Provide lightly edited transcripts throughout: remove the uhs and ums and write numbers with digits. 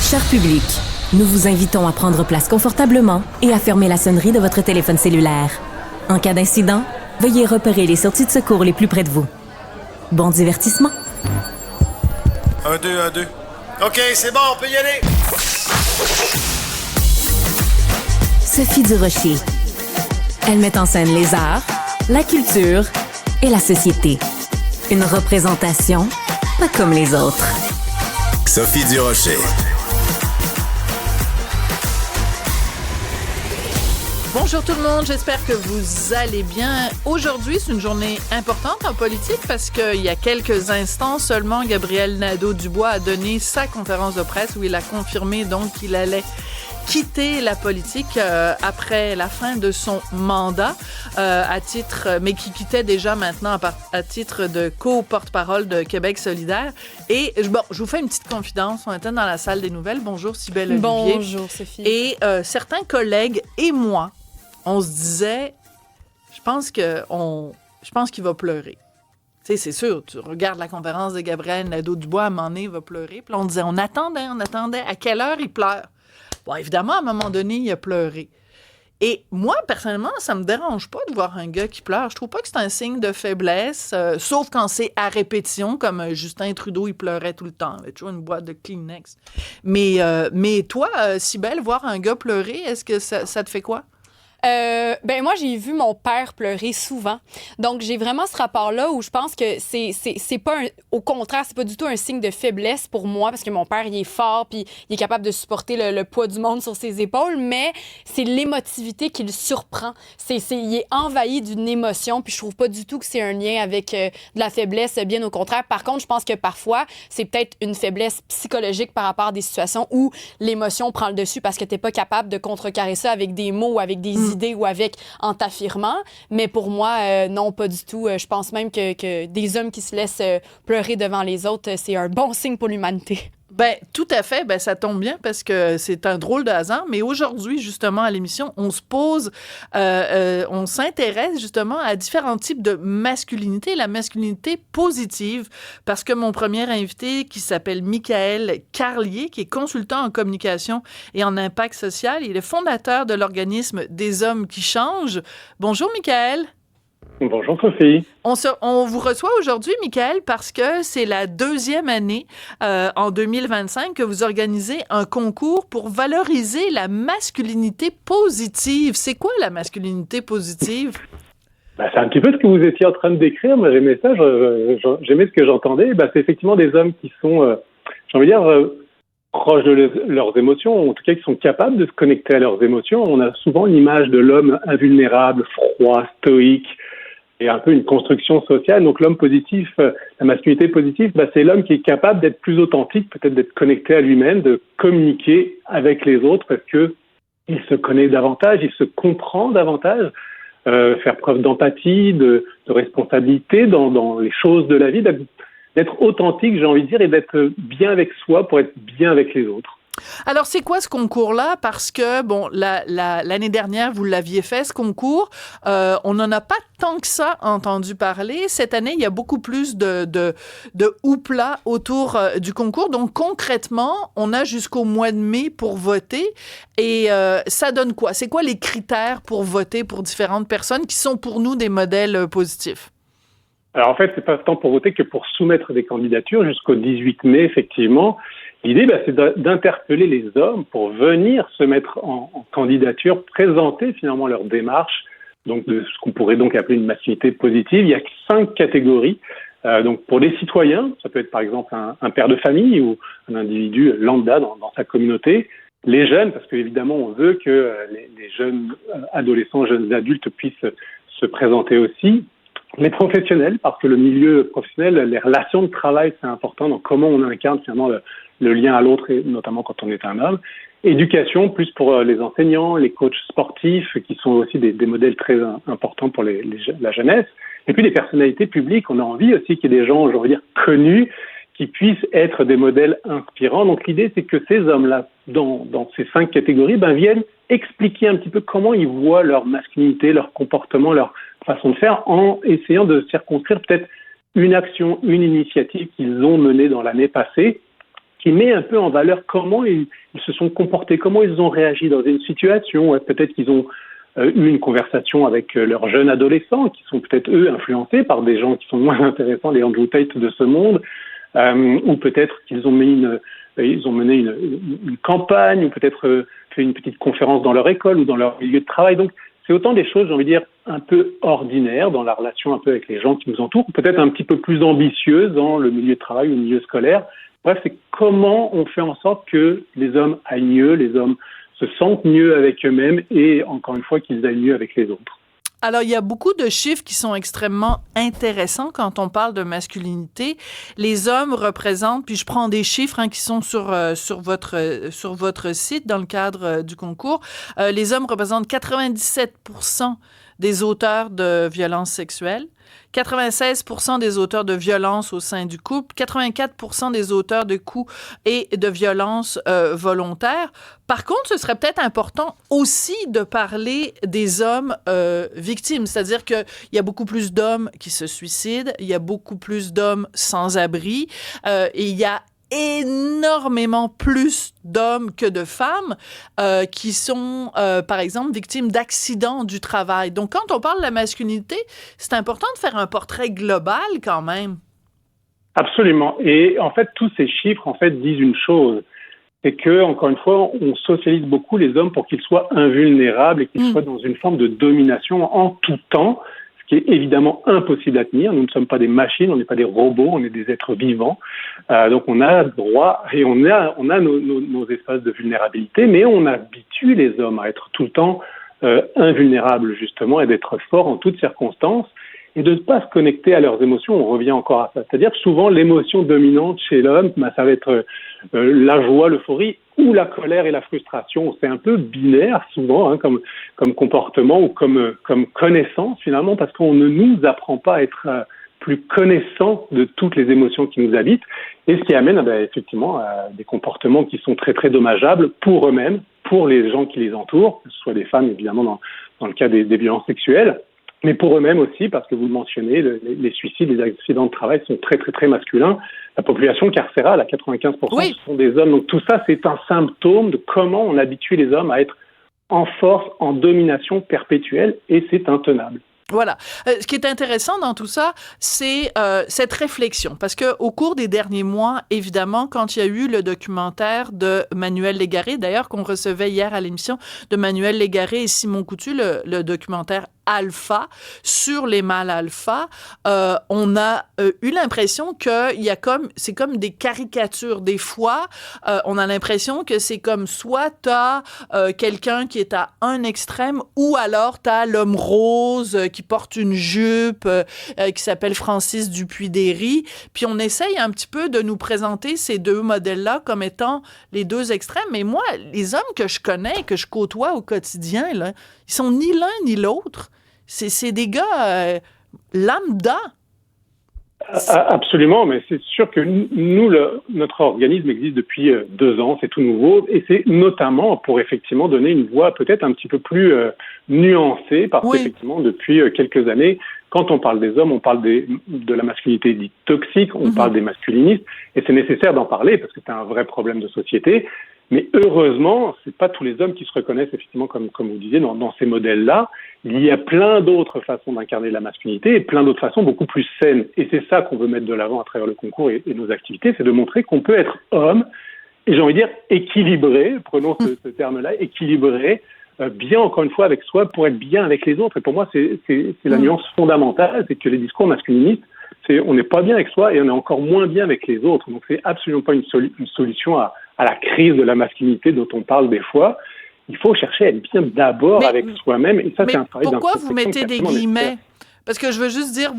Cher public, nous vous invitons à prendre place confortablement et à fermer la sonnerie de votre téléphone cellulaire. En cas d'incident, veuillez repérer les sorties de secours les plus près de vous. Bon divertissement. 1, 2, 1, 2. OK, c'est bon, on peut y aller. Sophie Durocher. Elle met en scène les arts, la culture et la société. Une représentation pas comme les autres. Sophie Durocher. Bonjour tout le monde, j'espère que vous allez bien. Aujourd'hui, c'est une journée importante en politique parce qu'il y a quelques instants seulement, Gabriel Nadeau-Dubois a donné sa conférence de presse où il a confirmé donc qu'il allait quitter la politique après la fin de son mandat mais qui quittait déjà maintenant à titre de co-porte-parole de Québec solidaire. Et bon, je vous fais une petite confidence, on était dans la salle des nouvelles. Bonjour Cybèle Olivier. Bonjour Sophie. Et certains collègues et moi, on se disait, je pense qu'il va pleurer. Tu sais, c'est sûr, tu regardes la conférence de Gabriel Nadeau-Dubois, à un moment donné, il va pleurer. Puis là, on disait, on attendait, à quelle heure il pleure? Bon, évidemment, à un moment donné, il a pleuré. Et moi, personnellement, ça me dérange pas de voir un gars qui pleure. Je trouve pas que c'est un signe de faiblesse, sauf quand c'est à répétition, comme Justin Trudeau, il pleurait tout le temps. Il avait toujours une boîte de Kleenex. Mais toi, Cybèle, voir un gars pleurer, est-ce que ça te fait quoi? Ben moi, j'ai vu mon père pleurer souvent. Donc, j'ai vraiment ce rapport-là où je pense que c'est pas au contraire, c'est pas du tout un signe de faiblesse pour moi parce que mon père, il est fort puis il est capable de supporter le poids du monde sur ses épaules, mais c'est l'émotivité qui le surprend. Il est envahi d'une émotion puis je trouve pas du tout que c'est un lien avec de la faiblesse, bien au contraire. Par contre, je pense que parfois, c'est peut-être une faiblesse psychologique par rapport à des situations où l'émotion prend le dessus parce que t'es pas capable de contrecarrer ça avec des mots ou avec des idées ou en t'affirmant. Mais pour moi, non, pas du tout. Je pense même que des hommes qui se laissent pleurer devant les autres, c'est un bon signe pour l'humanité. Ben, tout à fait. Ben, ça tombe bien parce que c'est un drôle de hasard. Mais aujourd'hui, justement, à l'émission, on s'intéresse justement à différents types de masculinité, la masculinité positive, parce que mon premier invité, qui s'appelle Michael Carlier, qui est consultant en communication et en impact social, il est fondateur de l'organisme Des Hommes qui changent. Bonjour, Michael. Bonjour Sophie. On vous reçoit aujourd'hui, Michael, parce que c'est la deuxième année, en 2025, que vous organisez un concours pour valoriser la masculinité positive. C'est quoi la masculinité positive? C'est un petit peu ce que vous étiez en train de décrire. Moi, j'aimais ça, j'aimais ce que j'entendais. C'est effectivement des hommes qui sont, j'ai envie de dire, proches de leurs émotions, en tout cas qui sont capables de se connecter à leurs émotions. On a souvent l'image de l'homme invulnérable, froid, stoïque, et un peu une construction sociale. Donc l'homme positif, la masculinité positive, c'est l'homme qui est capable d'être plus authentique, peut-être d'être connecté à lui-même, de communiquer avec les autres parce que il se connaît davantage, il se comprend davantage, faire preuve d'empathie, de responsabilité dans les choses de la vie, d'être authentique, j'ai envie de dire, et d'être bien avec soi pour être bien avec les autres. Alors, c'est quoi ce concours-là? Parce que, bon, l'année dernière, vous l'aviez fait, ce concours. On n'en a pas tant que ça entendu parler. Cette année, il y a beaucoup plus de houpla autour du concours. Donc, concrètement, on a jusqu'au mois de mai pour voter. Et ça donne quoi? C'est quoi les critères pour voter pour différentes personnes qui sont pour nous des modèles positifs? Alors, en fait, c'est pas tant pour voter que pour soumettre des candidatures jusqu'au 18 mai, effectivement. L'idée, c'est d'interpeller les hommes pour venir se mettre en candidature, présenter finalement leur démarche, donc de ce qu'on pourrait donc appeler une masculinité positive. Il y a 5 catégories. Donc pour les citoyens, ça peut être par exemple un père de famille ou un individu lambda dans sa communauté. Les jeunes, parce qu'évidemment on veut que les jeunes adolescents, jeunes adultes puissent se présenter aussi. Les professionnels, parce que le milieu professionnel, les relations de travail, c'est important dans comment on incarne finalement le lien à l'autre, et notamment quand on est un homme. Éducation, plus pour les enseignants, les coachs sportifs, qui sont aussi des modèles très importants pour la jeunesse. Et puis les personnalités publiques, on a envie aussi qu'il y ait des gens, je veux dire, connus, qui puissent être des modèles inspirants. Donc l'idée, c'est que ces hommes-là, dans ces 5 catégories, viennent expliquer un petit peu comment ils voient leur masculinité, leur comportement, leur façon de faire, en essayant de circonscrire peut-être une action, une initiative qu'ils ont menée dans l'année passée, qui met un peu en valeur comment ils se sont comportés, comment ils ont réagi dans une situation. Peut-être qu'ils ont eu une conversation avec leurs jeunes adolescents, qui sont peut-être, eux, influencés par des gens qui sont moins intéressants, les Andrew Tate de ce monde, ou peut-être qu'ils ont mené une campagne, ou peut-être fait une petite conférence dans leur école ou dans leur milieu de travail. Donc, c'est autant des choses, j'ai envie de dire, un peu ordinaires dans la relation un peu avec les gens qui nous entourent, peut-être un petit peu plus ambitieuses dans le milieu de travail ou le milieu scolaire. Bref, c'est comment on fait en sorte que les hommes aillent mieux, les hommes se sentent mieux avec eux-mêmes et, encore une fois, qu'ils aillent mieux avec les autres. Alors, il y a beaucoup de chiffres qui sont extrêmement intéressants quand on parle de masculinité. Les hommes représentent, puis je prends des chiffres qui sont sur votre site dans le cadre du concours. Les hommes représentent 97% des auteurs de violences sexuelles, 96% des auteurs de violences au sein du couple, 84% des auteurs de coups et de violences volontaires. Par contre, ce serait peut-être important aussi de parler des hommes victimes, c'est-à-dire qu'il y a beaucoup plus d'hommes qui se suicident, il y a beaucoup plus d'hommes sans abri, et il y a énormément plus d'hommes que de femmes qui sont, par exemple, victimes d'accidents du travail. Donc, quand on parle de la masculinité, c'est important de faire un portrait global quand même. Absolument. Et en fait, tous ces chiffres, en fait, disent une chose. C'est que, encore une fois, on socialise beaucoup les hommes pour qu'ils soient invulnérables et qu'ils soient dans une forme de domination en tout temps, ce qui est évidemment impossible à tenir. Nous ne sommes pas des machines, on n'est pas des robots, on est des êtres vivants. Donc on a droit et on a nos espaces de vulnérabilité, mais on habitue les hommes à être tout le temps invulnérables justement et d'être forts en toutes circonstances et de ne pas se connecter à leurs émotions. On revient encore à ça. C'est-à-dire que souvent l'émotion dominante chez l'homme, ça va être la joie, l'euphorie ou la colère et la frustration. C'est un peu binaire souvent comme comportement ou comme connaissance finalement, parce qu'on ne nous apprend pas à être plus connaissant de toutes les émotions qui nous habitent, et ce qui amène effectivement à des comportements qui sont très très dommageables pour eux-mêmes, pour les gens qui les entourent, que ce soit des femmes évidemment dans le cas des violences sexuelles, mais pour eux-mêmes aussi, parce que vous le mentionnez, les suicides, les accidents de travail sont très très très masculins. La population carcérale, à 95%, ce sont des hommes. Donc tout ça, c'est un symptôme de comment on habitue les hommes à être en force, en domination perpétuelle, et c'est intenable. Voilà. Ce qui est intéressant dans tout ça, c'est cette réflexion. Parce qu'au cours des derniers mois, évidemment, quand il y a eu le documentaire de Manuel Légaré, d'ailleurs qu'on recevait hier à l'émission de Manuel Légaré et Simon Coutu, le documentaire Alpha, sur les mâles alpha, on a eu l'impression que c'est comme des caricatures. Des fois, on a l'impression que c'est comme soit t'as quelqu'un qui est à un extrême, ou alors t'as l'homme rose qui porte une jupe, qui s'appelle Francis Dupuis-Déry. Puis on essaye un petit peu de nous présenter ces deux modèles-là comme étant les deux extrêmes. Mais moi, les hommes que je connais, que je côtoie au quotidien, là, ils sont ni l'un ni l'autre. C'est des gars lambda. Absolument, mais c'est sûr que nous, notre organisme existe depuis 2 ans, c'est tout nouveau, et c'est notamment pour effectivement donner une voix peut-être un petit peu plus nuancée, parce qu'effectivement, depuis quelques années, quand on parle des hommes, on parle de la masculinité dite toxique, on parle des masculinistes, et c'est nécessaire d'en parler, parce que c'est un vrai problème de société. Mais heureusement, c'est pas tous les hommes qui se reconnaissent effectivement, comme vous disiez, dans ces modèles-là. Il y a plein d'autres façons d'incarner la masculinité et plein d'autres façons beaucoup plus saines. Et c'est ça qu'on veut mettre de l'avant à travers le concours et nos activités, c'est de montrer qu'on peut être homme, et j'ai envie de dire équilibré, prenons ce terme-là, équilibré, bien encore une fois avec soi pour être bien avec les autres. Et pour moi, c'est la nuance fondamentale, c'est que les discours masculinistes, on n'est pas bien avec soi et on est encore moins bien avec les autres. Donc c'est absolument pas une solution à la crise de la masculinité dont on parle des fois. Il faut chercher à être bien d'abord avec soi-même, et ça, c'est un travail d'introspection. Pourquoi vous mettez des guillemets? Parce que je veux juste dire,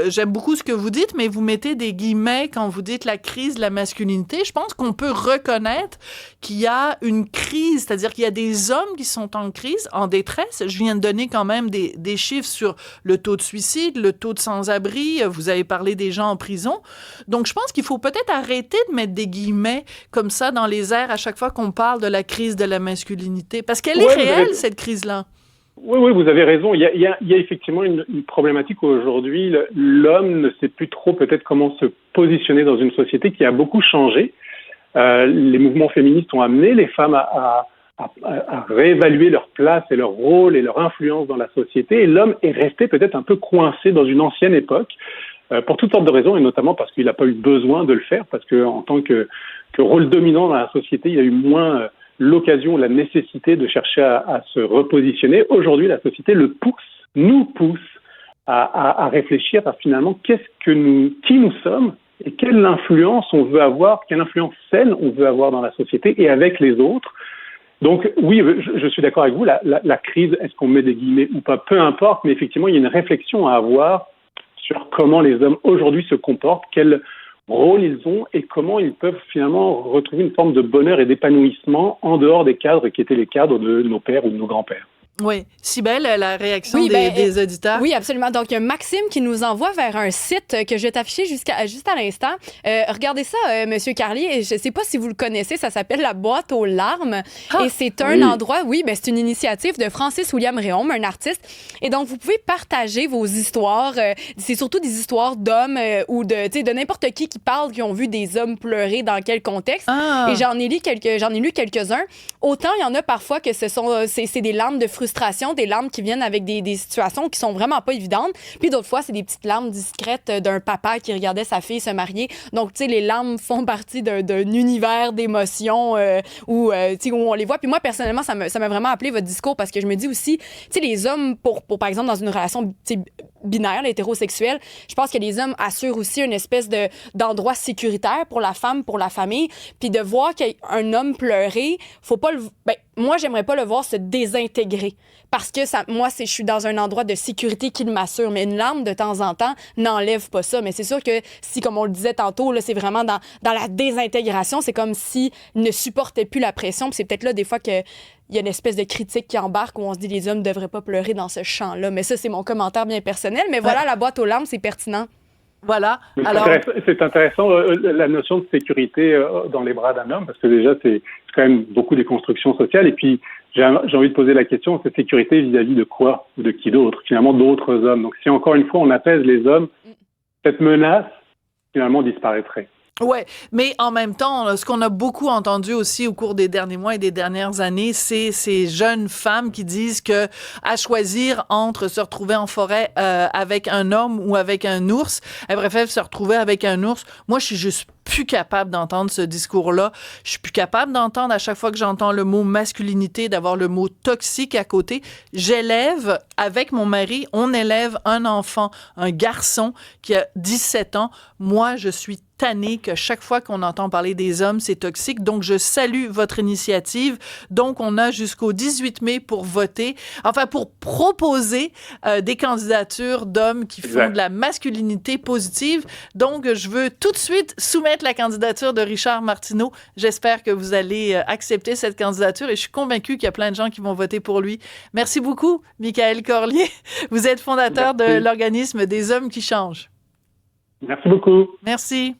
j'aime beaucoup ce que vous dites, mais vous mettez des guillemets quand vous dites la crise de la masculinité. Je pense qu'on peut reconnaître qu'il y a une crise, c'est-à-dire qu'il y a des hommes qui sont en crise, en détresse. Je viens de donner quand même des chiffres sur le taux de suicide, le taux de sans-abri. Vous avez parlé des gens en prison. Donc, je pense qu'il faut peut-être arrêter de mettre des guillemets comme ça dans les airs à chaque fois qu'on parle de la crise de la masculinité. Parce qu'elle est réelle, cette crise-là. Oui, vous avez raison. Il y a effectivement une problématique où aujourd'hui, l'homme ne sait plus trop peut-être comment se positionner dans une société qui a beaucoup changé. Les mouvements féministes ont amené les femmes à réévaluer leur place et leur rôle et leur influence dans la société. Et l'homme est resté peut-être un peu coincé dans une ancienne époque, pour toutes sortes de raisons, et notamment parce qu'il n'a pas eu besoin de le faire, parce qu'en tant que rôle dominant dans la société, il a eu moins l'occasion, la nécessité de chercher à se repositionner. Aujourd'hui, la société nous pousse à réfléchir à finalement qui nous sommes et quelle influence on veut avoir, quelle influence saine on veut avoir dans la société et avec les autres. Donc oui, je suis d'accord avec vous, la crise, est-ce qu'on met des guillemets ou pas, peu importe, mais effectivement, il y a une réflexion à avoir sur comment les hommes aujourd'hui se comportent, quel rôle ils ont et comment ils peuvent finalement retrouver une forme de bonheur et d'épanouissement en dehors des cadres qui étaient les cadres de nos pères ou de nos grands-pères. Oui. Cybèle, la réaction Oui, des auditeurs. Oui, absolument. Donc, il y a Maxime qui nous envoie vers un site que je vais t'afficher juste à l'instant. Regardez ça, Monsieur Carlier. Je ne sais pas si vous le connaissez. Ça s'appelle la boîte aux larmes. Et c'est un endroit, c'est une initiative de Francis William Réaume, un artiste. Et donc, vous pouvez partager vos histoires. C'est surtout des histoires d'hommes ou de n'importe qui parle, qui ont vu des hommes pleurer dans quel contexte. Et j'en ai lu quelques-uns. Autant, il y en a parfois que c'est des larmes de frustration, des larmes qui viennent avec des situations qui sont vraiment pas évidentes. Puis d'autres fois, c'est des petites larmes discrètes d'un papa qui regardait sa fille se marier. Donc, tu sais, les larmes font partie d'un univers d'émotions où on les voit. Puis moi, personnellement, ça m'a vraiment appelé votre discours parce que je me dis aussi, tu sais, les hommes, pour par exemple, dans une relation binaire, hétérosexuelle, je pense que les hommes assurent aussi une espèce d'endroit sécuritaire pour la femme, pour la famille. Puis de voir qu'un homme pleurer, faut pas moi, j'aimerais pas le voir se désintégrer. Parce que je suis dans un endroit de sécurité qui m'assure. Mais une larme, de temps en temps, n'enlève pas ça. Mais c'est sûr que si, comme on le disait tantôt, là, c'est vraiment dans la désintégration, c'est comme s'il ne supportait plus la pression. Puis c'est peut-être là, des fois, qu'il y a une espèce de critique qui embarque où on se dit les hommes ne devraient pas pleurer dans ce champ-là. Mais ça, c'est mon commentaire bien personnel. Mais voilà, la boîte aux larmes, c'est pertinent. Voilà. Alors, c'est intéressant la notion de sécurité dans les bras d'un homme, parce que déjà, c'est quand même beaucoup des constructions sociales. Et puis, j'ai envie de poser la question, c'est sécurité vis-à-vis de quoi ou de qui d'autre? Finalement, d'autres hommes. Donc, si encore une fois, on apaise les hommes, cette menace, finalement, disparaîtrait. Oui, mais en même temps, ce qu'on a beaucoup entendu aussi au cours des derniers mois et des dernières années, c'est ces jeunes femmes qui disent que à choisir entre se retrouver en forêt avec un homme ou avec un ours, elles préfèrent se retrouver avec un ours. Moi, je suis juste plus capable d'entendre ce discours-là. Je suis plus capable d'entendre à chaque fois que j'entends le mot masculinité, d'avoir le mot toxique à côté. J'élève, avec mon mari, on élève un enfant, un garçon qui a 17 ans. Moi, je suis tannée que chaque fois qu'on entend parler des hommes, c'est toxique. Donc, je salue votre initiative. Donc, on a jusqu'au 18 mai pour voter, pour proposer des candidatures d'hommes qui font de la masculinité positive. Donc, je veux tout de suite soumettre la candidature de Richard Martineau. J'espère que vous allez accepter cette candidature et je suis convaincue qu'il y a plein de gens qui vont voter pour lui. Merci beaucoup, Michael Corlier. Vous êtes fondateur de l'organisme des Hommes qui changent. Merci beaucoup. Merci.